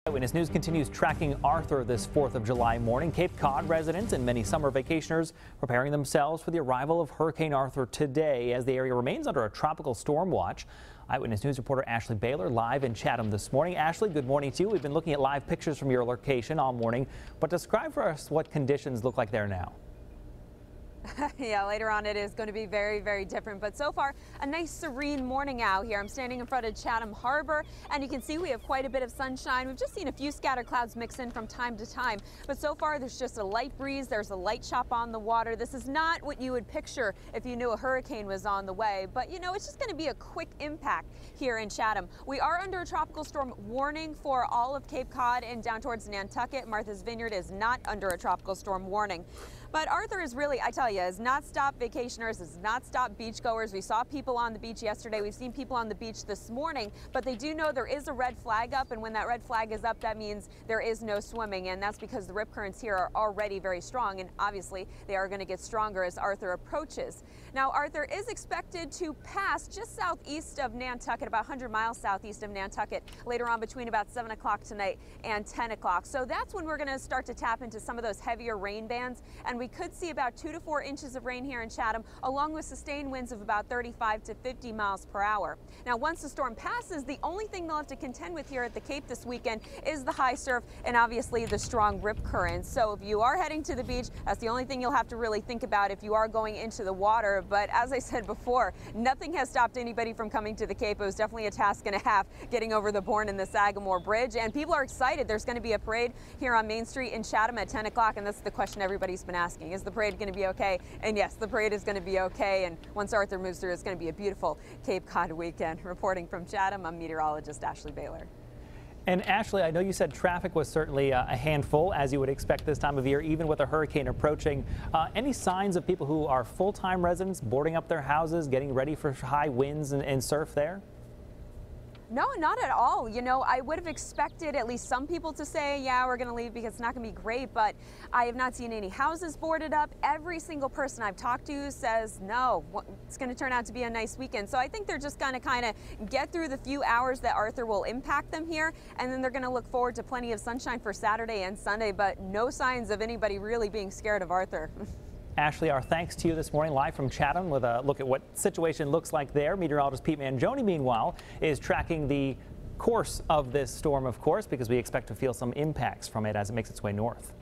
Eyewitness News continues tracking Arthur this 4th of July morning. Cape Cod residents and many summer vacationers preparing themselves for the arrival of Hurricane Arthur today as the area remains under a tropical storm watch. Eyewitness News reporter Ashley Baylor live in Chatham this morning. Ashley, good morning to you. We've been looking at live pictures from your location all morning, but describe for us what conditions look like there now. Yeah, later on it is going to be very, very different. But so far, a nice serene morning out here. I'm standing in front of Chatham Harbor, and you can see we have quite a bit of sunshine. We've just seen a few scattered clouds mix in from time to time. But so far, there's just a light breeze. There's a light chop on the water. This is not what you would picture if you knew a hurricane was on the way. But, you know, it's just going to be a quick impact here in Chatham. We are under a tropical storm warning for all of Cape Cod and down towards Nantucket. Martha's Vineyard is not under a tropical storm warning. But Arthur is really, I tell you, has not stopped vacationers, has not stopped beachgoers. We saw people on the beach yesterday. We've seen people on the beach this morning, but they do know there is a red flag up, and when that red flag is up, that means there is no swimming, and that's because the rip currents here are already very strong, and obviously they are going to get stronger as Arthur approaches. Now, Arthur is expected to pass just southeast of Nantucket, about 100 miles southeast of Nantucket, later on between about 7 o'clock tonight and 10 o'clock. So that's when we're going to start to tap into some of those heavier rain bands, and we could see about 2 to 4 inches of rain here in Chatham, along with sustained winds of about 35 to 50 miles per hour. Now, once the storm passes, the only thing they'll have to contend with here at the Cape this weekend is the high surf and obviously the strong rip currents. So if you are heading to the beach, that's the only thing you'll have to really think about if you are going into the water. But as I said before, nothing has stopped anybody from coming to the Cape. It was definitely a task and a half getting over the Bourne and the Sagamore Bridge, and people are excited. There's going to be a parade here on Main Street in Chatham at 10 o'clock, and that's the question everybody's been asking. Is the parade going to be okay? And yes, the parade is going to be okay, and once Arthur moves through, it's going to be a beautiful Cape Cod weekend. Reporting from Chatham, I'm meteorologist Ashley Baylor. And Ashley, I know you said traffic was certainly a handful, as you would expect this time of year, even with a hurricane approaching. Any signs of people who are full-time residents boarding up their houses, getting ready for high winds and surf there? No, not at all. You know, I would have expected at least some people to say, yeah, we're going to leave because it's not going to be great, but I have not seen any houses boarded up. Every single person I've talked to says, no, it's going to turn out to be a nice weekend. So I think they're just going to kind of get through the few hours that Arthur will impact them here, and then they're going to look forward to plenty of sunshine for Saturday and Sunday, but no signs of anybody really being scared of Arthur. Ashley, our thanks to you this morning, live from Chatham, with a look at what situation looks like there. Meteorologist Pete Mangione, meanwhile, is tracking the course of this storm, of course, because we expect to feel some impacts from it as it makes its way north.